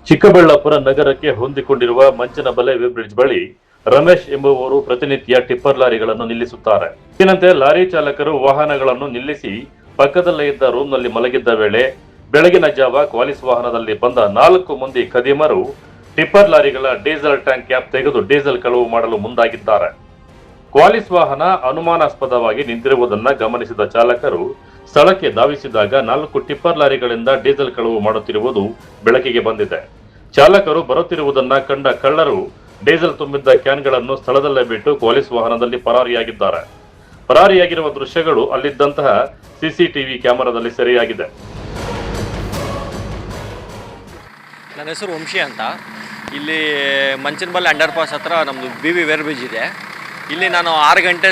ಚಿಕ್ಕಬಳ್ಳಾಪುರ ನಗರಕ್ಕೆ ಹೊಂದಿಕೊಂಡಿರುವ ಮಂಚನಬಲೆ ಬ್ರಿಡ್ಜ್ ಬಳಿ ರಮೇಶ್ ಎಂಬುವವರು ಪ್ರತಿನಿತ್ಯ ಟಿಪ್ಪರ್ ಲಾರಿಗಳನ್ನು ನಿಲ್ಲಿಸುತ್ತಾರೆ. ಇದರಂತೆ ಲಾರಿ ಚಾಲಕರು ವಾಹನಗಳನ್ನು ನಿಲ್ಲಿಸಿ ಪಕ್ಕದಲ್ಲೇ ಇದ್ದ ರೂಮ್ನಲ್ಲಿ ಮಲಗಿದ್ದ ವೇಳೆ ಬೆಳಗಿನ ಜಾವ ಕ್ವಾಲಿಸ್ ವಾಹನದಲ್ಲಿ ಬಂದ 4 ಮಂದಿ ಖದೀಮರು ಟಿಪ್ಪರ್ ಲಾರಿಗಳ ಡೀಸೆಲ್ ಟ್ಯಾಂಕ್ ಕ್ಯಾಪ್ ತೆಗೆದು ಡೀಸೆಲ್ ಕಳವು ಮಾಡಲು ಮುಂದಾಗಿದ್ದಾರೆ. ಕ್ವಾಲಿಸ್ ವಾಹನ ಅನುಮಾನಾಸ್ಪದವಾಗಿ ನಿಂತಿರುವುದನ್ನು ಗಮನಿಸಿದ ಚಾಲಕರು ಸ್ಥಳಕ್ಕೆ ಧಾವಿಸಿದಾಗ 4 ಟಿಪ್ಪರ್ ಲಾರಿಗಳಿಂದ ಡೀಸೆಲ್ ಕಳವು ಮಾಡುತ್ತಿರುವುದು ಬೆಳಕಿಗೆ ಬಂದಿದೆ. ಚಾಲಕರು ಬರುತ್ತಿರುವುದನ್ನ ಕಂಡ ಕಳ್ಳರು ಡೀಸೆಲ್ ತುಂಬಿದ್ದ ಕ್ಯಾನ್ಗಳನ್ನು ಸ್ಥಳದಲ್ಲೇ ಬಿಟ್ಟು ಕ್ವಾಲಿಸ್ ವಾಹನದಲ್ಲಿ ಪರಾರಿಯಾಗಿದ್ದಾರೆ. ಪರಾರಿಯಾಗಿರುವ ದೃಶ್ಯಗಳು ಅಲ್ಲಿದ್ದಂತಹ ಸಿಸಿಟಿವಿ ಕ್ಯಾಮೆರಾದಲ್ಲಿ ಸೆರೆಯಾಗಿದೆ. ನನ್ನ ಹೆಸರು ವಂಶಿ ಅಂತ. ಇಲ್ಲಿ ಮಂಚನಬಲೆ ಅಂಡರ್ ಪಾಸ್ ಹತ್ರ ನಮ್ಮದು BV ವೇರ್ ಬ್ರಿಡ್ಜ್ ಇದೆ. ಇಲ್ಲಿ ನಾನು 6 ಗಂಟೆ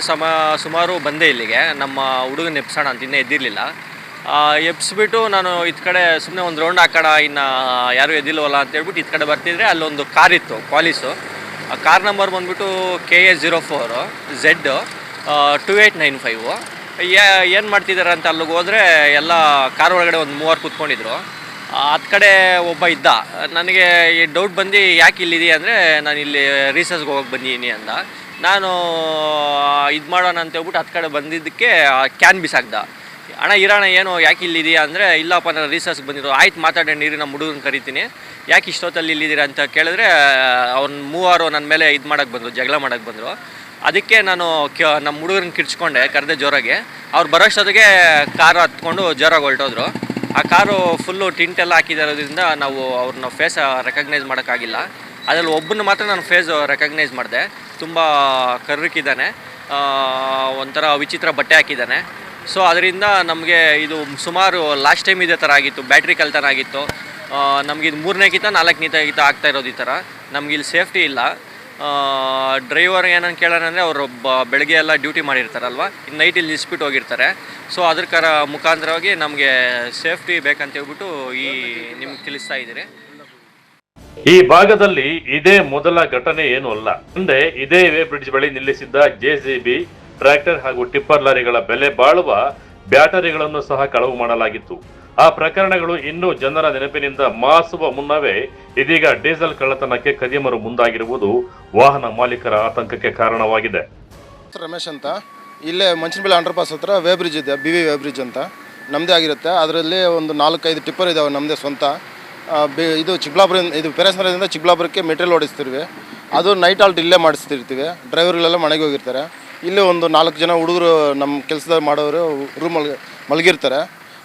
ಸುಮಾರು ಬಂದೆ ಇಲ್ಲಿಗೆ. ನಮ್ಮ ಹುಡುಗನ ಎಬ್ಸೋಣ ಅಂತ ಇನ್ನೂ ಎದ್ದಿರಲಿಲ್ಲ. ಎಬ್ಸ್ಬಿಟ್ಟು ನಾನು ಇತ್ತ ಕಡೆ ಸುಮ್ಮನೆ ಒಂದು ರೌಂಡ್ ಹಾಕೋಣ, ಇನ್ನು ಯಾರೂ ಎದ್ದಿಲ್ವಲ್ಲ ಅಂತ ಹೇಳ್ಬಿಟ್ಟು ಇತ್ತ ಕಡೆ ಬರ್ತಿದ್ರೆ ಅಲ್ಲೊಂದು ಕಾರ್ ಇತ್ತು ಕ್ವಾಲಿಸು. ಆ ಕಾರ್ ನಂಬರ್ ಬಂದುಬಿಟ್ಟು KA04 Z 2895. ಏನು ಮಾಡ್ತಿದ್ದಾರೆ ಅಂತ ಅಲ್ಲಿಗೆ ಹೋದರೆ ಎಲ್ಲ ಕಾರ್ ಒಳಗಡೆ ಒಂದು 3 ಕೂತ್ಕೊಂಡಿದ್ರು. ಹತ್ತು ಕಡೆ ಒಬ್ಬ ಇದ್ದ. ನನಗೆ ಡೌಟ್ ಬಂದು ಯಾಕೆ ಇಲ್ಲಿದೆ ಅಂದರೆ ನಾನು ಇಲ್ಲಿ ರೀಸರ್ಚ್ಗೆ ಹೋಗಕ್ಕೆ ಬಂದಿದ್ದೀನಿ ಅಂದ. ನಾನು ಇದು ಮಾಡೋಣ ಅಂತ ಹೇಳ್ಬಿಟ್ಟು ಹತ್ತು ಕಡೆ ಬಂದಿದ್ದಕ್ಕೆ ಕ್ಯಾನ್ ಬಿಸಾಕ್ದ. ಅಣ್ಣ ಇರೋಣ ಏನು ಯಾಕೆ ಇಲ್ಲಿದೆಯಾ ಅಂದರೆ ಇಲ್ಲಪ್ಪ ನಾನು ರೀಸರ್ಚ್ಗೆ ಬಂದಿರೋ. ಆಯ್ತು ಮಾತಾಡೋಣ ನೀರು, ನಮ್ಮ ಹುಡುಗನ ಕರಿತೀನಿ, ಯಾಕೆ ಇಷ್ಟೊತ್ತಲ್ಲಿ ಇಲ್ಲಿದ್ದೀರಾ ಅಂತ ಕೇಳಿದ್ರೆ ಅವ್ನು 3 ನನ್ನ ಮೇಲೆ ಇದು ಮಾಡೋಕ್ಕೆ ಬಂದರು, ಜಗಳ ಮಾಡೋಕ್ಕೆ ಬಂದರು. ಅದಕ್ಕೆ ನಾನು ನಮ್ಮ ಹುಡುಗರನ್ನ ಕಿರ್ಚ್ಕೊಂಡೆ, ಕರೆದೆ ಜೋರಾಗೆ. ಅವ್ರು ಬರೋಷ್ಟೊತ್ತಿಗೆ ಕಾರು ಹತ್ಕೊಂಡು ಜೋರಾಗಿ ಹೊರಟೋದ್ರು. ಆ ಕಾರು ಫುಲ್ಲು ಟಿಂಟ್ ಎಲ್ಲ ಹಾಕಿರೋದ್ರಿಂದ ನಾವು ಅವ್ರನ್ನ ಫೇಸ್ ರೆಕಗ್ನೈಸ್ ಮಾಡೋಕ್ಕಾಗಿಲ್ಲ. ಅದರಲ್ಲಿ ಒಬ್ಬನ ಮಾತ್ರ ನಾನು ಫೇಸ್ ರೆಕಗ್ನೈಸ್ ಮಾಡಿದೆ. ತುಂಬ ಕರ್ರಕ್ಕಿದ್ದಾನೆ, ಒಂಥರ ವಿಚಿತ್ರ ಬಟ್ಟೆ ಹಾಕಿದ್ದಾನೆ. ಸೊ ಅದರಿಂದ ನಮಗೆ ಇದು ಸುಮಾರು ಲಾಸ್ಟ್ ಟೈಮ್ ಇದೇ ಥರ ಆಗಿತ್ತು, ಬ್ಯಾಟ್ರಿ ಕಳ್ತನ ಆಗಿತ್ತು. ನಮಗಿದು 3ನೇಗಿಂತ 4ನೇಗಿಂತ ಆಗ್ತಾ ಇರೋದು ಈ ಥರ. ನಮಗಿಲ್ಲಿ ಸೇಫ್ಟಿ ಇಲ್ಲ. ಡ್ರೈವರ್ ಏನಂತ ಕೇಳೋಣ ಅಂದರೆ ಅವರು ಬೆಳಗ್ಗೆ ಎಲ್ಲ ಡ್ಯೂಟಿ ಮಾಡಿರ್ತಾರಲ್ವ, ಇನ್ನು ನೈಟ್ ಇಲ್ಲಿ ನಿಲ್ಲಿಸ್ಬಿಟ್ಟು ಹೋಗಿರ್ತಾರೆ. ಸೊ ಅದರ ಮುಖಾಂತರವಾಗಿ ನಮಗೆ ಸೇಫ್ಟಿ ಬೇಕಂತ ಹೇಳ್ಬಿಟ್ಟು ನಿಮ್ಗೆ ತಿಳಿಸ್ತಾ ಇದ್ದೀರಿ. ಈ ಭಾಗದಲ್ಲಿ ಇದೇ ಮೊದಲ ಘಟನೆ ಏನೂ ಅಲ್ಲ. ಮುಂದೆ ಇದೇ ವೇ ಬ್ರಿಡ್ಜ್ ಬಳಿ ನಿಲ್ಲಿಸಿದ್ದ JCB, ಟ್ರ್ಯಾಕ್ಟರ್ ಹಾಗೂ ಟಿಪ್ಪರ್ ಲಾರಿಗಳ ಬೆಲೆ ಬಾಳುವ ಬ್ಯಾಟರಿಗಳನ್ನು ಸಹ ಕಳವು ಮಾಡಲಾಗಿತ್ತು. ಆ ಪ್ರಕರಣಗಳು ಇನ್ನೂ ಜನರ ನೆನಪಿನಿಂದ ಮಾಸುವ ಮುನ್ನವೇ ಇದೀಗ ಡೀಸೆಲ್ ಕಳ್ಳತನಕ್ಕೆ ಖದೀಮರು ಮುಂದಾಗಿರುವುದು ವಾಹನ ಮಾಲೀಕರ ಆತಂಕಕ್ಕೆ ಕಾರಣವಾಗಿದೆ. ರಮೇಶ್ ಅಂತ, ಇಲ್ಲೇ ಮಂಚನಬಲೆ ಅಂಡರ್ ಪಾಸ್ ಹತ್ರ ವೇ ಬ್ರಿಡ್ಜ್ ಇದೆ, BV ವೇ ಬ್ರಿಡ್ಜ್ ಅಂತ ನಮ್ಮದೇ ಆಗಿರುತ್ತೆ. ಅದರಲ್ಲಿ ಒಂದು 4-5 ಟಿಪ್ಪರ್ ಇದ್ದಾವೆ ನಮ್ಮದೇ ಸ್ವಂತ. ಇದು ಚಿಕ್ಕಬಳ್ಳಾಪುರ, ಇದು ಪೇರೆಸ್ಮರದಿಂದ ಚಿಕ್ಕಬಳ್ಳಾಪುರಕ್ಕೆ ಮೆಟೀರಿಯಲ್ ಓಡಿಸ್ತಿರ್ವಿ. ಅದು ನೈಟ್ ಆಲ್ಟ್ ಇಲ್ಲೇ ಮಾಡಿಸ್ತಿರ್ತೀವಿ. ಡ್ರೈವರ್ಗಳೆಲ್ಲ ಮನೆಗೆ ಹೋಗಿರ್ತಾರೆ. ಇಲ್ಲೇ ಒಂದು 4 ಜನ ಹುಡುಗರು ನಮ್ಮ ಕೆಲಸದ ಮಾಡೋರು ರೂಮಲ್ಲಿ ಮಲಗಿರ್ತಾರೆ.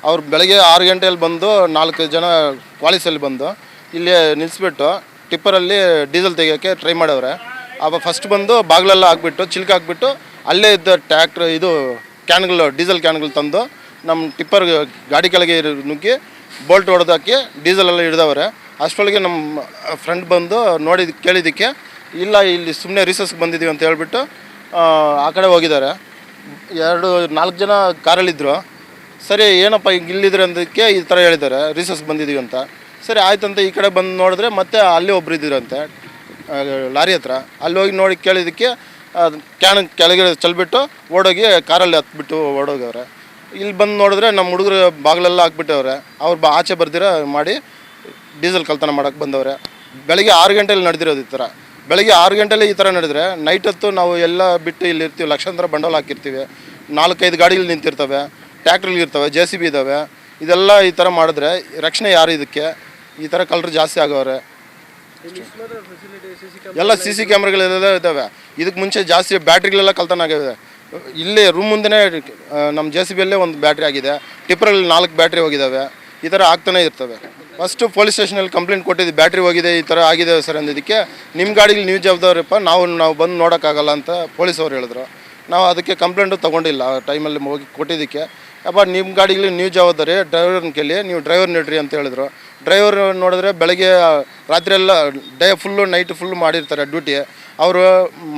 ಅವ್ರು ಬೆಳಗ್ಗೆ 6 ಗಂಟೆಯಲ್ಲಿ ಬಂದು 4 ಜನ ಕ್ವಾಲಿಸಲ್ಲಿ ಬಂದು ಇಲ್ಲಿ ನಿಲ್ಲಿಸ್ಬಿಟ್ಟು ಟಿಪ್ಪರಲ್ಲಿ ಡೀಸೆಲ್ ತೆಗಿಯೋಕ್ಕೆ ಟ್ರೈ ಮಾಡವ್ರೆ. ಫಸ್ಟ್ ಬಂದು ಬಾಗಿಲೆಲ್ಲ ಹಾಕ್ಬಿಟ್ಟು ಚಿಲ್ಕ ಹಾಕ್ಬಿಟ್ಟು ಅಲ್ಲೇ ಇದ್ದ ಟ್ಯಾಕ್ಟ್ರ್ ಇದು ಕ್ಯಾನ್ಗಳು, ಡೀಸೆಲ್ ಕ್ಯಾನ್ಗಳು ತಂದು ನಮ್ಮ ಟಿಪ್ಪರ್ ಗಾಡಿ ಕೆಳಗೆ ನುಗ್ಗಿ ಬೋಲ್ಟ್ ಹೊಡೆದಾಕಿ ಡೀಸೆಲೆಲ್ಲ ಹಿಡ್ದವ್ರೆ. ಅಷ್ಟರೊಳಗೆ ನಮ್ಮ ಫ್ರೆಂಡ್ ಬಂದು ಕೇಳಿದ್ದಕ್ಕೆ ಇಲ್ಲ ಇಲ್ಲಿ ಸುಮ್ಮನೆ ರಿಸರ್ಚ್ಗೆ ಬಂದಿದ್ದೀವಿ ಅಂತ ಹೇಳ್ಬಿಟ್ಟು ಆ ಕಡೆ ಹೋಗಿದ್ದಾರೆ. 4 ಜನ ಕಾರಲ್ಲಿದ್ದರು. ಸರಿ ಏನಪ್ಪ ಈಗ ಇಲ್ಲಿದ್ರೆ ಅಂದಕ್ಕೆ ಈ ಥರ ಹೇಳಿದ್ದಾರೆ, ರಿಸರ್ಚ್ಗೆ ಬಂದಿದ್ದೀವಿ ಅಂತ. ಸರಿ ಆಯ್ತಂತ ಈ ಕಡೆ ಬಂದು ನೋಡಿದ್ರೆ ಮತ್ತೆ ಅಲ್ಲೇ ಒಬ್ರು ಇದ್ದಿರಂತೆ ಲಾರಿ ಹತ್ರ. ಅಲ್ಲಿ ಹೋಗಿ ನೋಡಿ ಕೇಳಿದ್ದಕ್ಕೆ ಕ್ಯಾನ್ ಕೆಳಗೆ ಚಲ್ಬಿಟ್ಟು ಓಡೋಗಿ ಕಾರಲ್ಲಿ ಹತ್ಬಿಟ್ಟು ಓಡೋಗವ್ರೆ. ಇಲ್ಲಿ ಬಂದು ನೋಡಿದ್ರೆ ನಮ್ಮ ಹುಡುಗರು ಬಾಗಿಲೆಲ್ಲ ಹಾಕ್ಬಿಟ್ಟವ್ರೆ. ಅವ್ರು ಆಚೆ ಬರ್ದಿರ ಮಾಡಿ ಡೀಸೆಲ್ ಕಳ್ತನ ಮಾಡೋಕ್ಕೆ ಬಂದವ್ರೆ. ಬೆಳಗ್ಗೆ 6 ಗಂಟೆಯಲ್ಲಿ ನಡೆದಿರೋದು ಈ ಥರ. ಬೆಳಗ್ಗೆ 6 ಗಂಟೆಯಲ್ಲಿ ಈ ಥರ ನಡೆದ್ರೆ ನೈಟ್ ಹೊತ್ತು ನಾವು ಎಲ್ಲ ಬಿಟ್ಟು ಇಲ್ಲಿ ಇರ್ತೀವಿ, ಲಕ್ಷಾಂತರ ಬಂಡವಾಳ ಹಾಕಿರ್ತೀವಿ. 4-5 ಗಾಡಿಗಳು ನಿಂತಿರ್ತವೆ, ಟ್ಯಾಕ್ಟ್ರಿಗಳಿರ್ತವೆ, JCB ಇದ್ದಾವೆ. ಇದೆಲ್ಲ ಈ ಥರ ಮಾಡಿದ್ರೆ ರಕ್ಷಣೆ ಯಾರು? ಇದಕ್ಕೆ ಈ ಥರ ಕಳ್ಳರು ಜಾಸ್ತಿ ಆಗವ್ರೆ. ಎಲ್ಲ CC ಕ್ಯಾಮ್ರಾಗಳೆಲ್ಲ ಇದ್ದಾವೆ. ಇದಕ್ಕೆ ಮುಂಚೆ ಜಾಸ್ತಿ ಬ್ಯಾಟ್ರಿಗಳೆಲ್ಲ ಕಳ್ತನ ಆಗಿವೆ. ಇಲ್ಲೇ ರೂಮ್ ಮುಂದೆನೇ ನಮ್ಮ JCBಯಲ್ಲೇ ಒಂದು ಬ್ಯಾಟ್ರಿ ಆಗಿದೆ, ಟಿಪ್ಪರಲ್ಲಿ 4 ಬ್ಯಾಟ್ರಿ ಹೋಗಿದ್ದಾವೆ. ಈ ಥರ ಆಗ್ತಾನೆ ಇರ್ತವೆ. ಫಸ್ಟು ಪೊಲೀಸ್ ಸ್ಟೇಷನಲ್ಲಿ ಕಂಪ್ಲೇಂಟ್ ಕೊಟ್ಟಿದ್ವಿ, ಬ್ಯಾಟ್ರಿ ಹೋಗಿದೆ ಈ ಥರ ಆಗಿದೆ ಸರ್ ಅಂದಿದ್ದಕ್ಕೆ. ನಿಮ್ಮ ಗಾಡಿಗೆ ನೀವು ಜವಾಬ್ದಾರಪ್ಪ, ನಾವು ಬಂದು ನೋಡೋಕ್ಕಾಗಲ್ಲ ಅಂತ ಪೊಲೀಸವ್ರು ಹೇಳಿದ್ರು. ನಾವು ಅದಕ್ಕೆ ಕಂಪ್ಲೇಂಟು ತೊಗೊಂಡಿಲ್ಲ. ಟೈಮಲ್ಲಿ ಹೋಗಿ ಕೊಟ್ಟಿದ್ದಕ್ಕೆ ಅಪ್ಪ ನಿಮ್ಮ ಗಾಡಿಗೆ ನೀವು ಜವಾಬ್ದಾರಿ, ಡ್ರೈವರ್ನ ಕೇಳಿ, ನೀವು ಡ್ರೈವರ್ ನೀಡ್ರಿ ಅಂತ ಹೇಳಿದ್ರು. ಡ್ರೈವರ್ ನೋಡಿದ್ರೆ ಬೆಳಗ್ಗೆ ರಾತ್ರಿ ಎಲ್ಲ ನೈಟ್ ಫುಲ್ಲು ಮಾಡಿರ್ತಾರೆ ಡ್ಯೂಟಿ. ಅವರು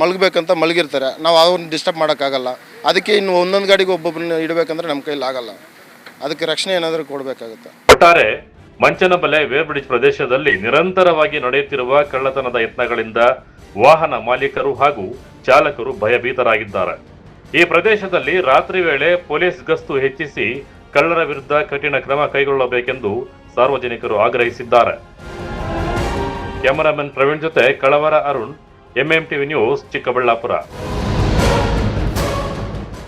ಮಲಗಬೇಕಂತ ಮಲಗಿರ್ತಾರೆ. ನಾವು ಅವ್ರನ್ನ ಡಿಸ್ಟರ್ಬ್ ಮಾಡೋಕ್ಕಾಗಲ್ಲ. ಅದಕ್ಕೆ ಇನ್ನು ಒಂದೊಂದು ಗಾಡಿಗೆ ಒಬ್ಬೊಬ್ಬರನ್ನ ಇಡಬೇಕಂದ್ರೆ ನಮ್ಮ ಕೈಲಿ ಆಗಲ್ಲ. ಅದಕ್ಕೆ ರಕ್ಷಣೆ ಏನಾದರೂ ಕೊಡಬೇಕಾಗುತ್ತೆ. ಒಟ್ಟಾರೆ ಮಂಚನಬಲೆ ವೇ ಬ್ರಿಡ್ಜ್ ಪ್ರದೇಶದಲ್ಲಿ ನಿರಂತರವಾಗಿ ನಡೆಯುತ್ತಿರುವ ಕಳ್ಳತನದ ಯತ್ನಗಳಿಂದ ವಾಹನ ಮಾಲೀಕರು ಹಾಗೂ ಚಾಲಕರು ಭಯಭೀತರಾಗಿದ್ದಾರೆ. ಈ ಪ್ರದೇಶದಲ್ಲಿ ರಾತ್ರಿ ವೇಳೆ ಪೊಲೀಸ್ ಗಸ್ತು ಹೆಚ್ಚಿಸಿ ಕಳ್ಳರ ವಿರುದ್ಧ ಕಠಿಣ ಕ್ರಮ ಕೈಗೊಳ್ಳಬೇಕೆಂದು ಸಾರ್ವಜನಿಕರು ಆಗ್ರಹಿಸಿದ್ದಾರೆ. ಕ್ಯಾಮರಾಮನ್ ಪ್ರವೀಣ್ ಜೊತೆ ಕಳವರ ಅರುಣ್, MMTV ನ್ಯೂಸ್, ಚಿಕ್ಕಬಳ್ಳಾಪುರ.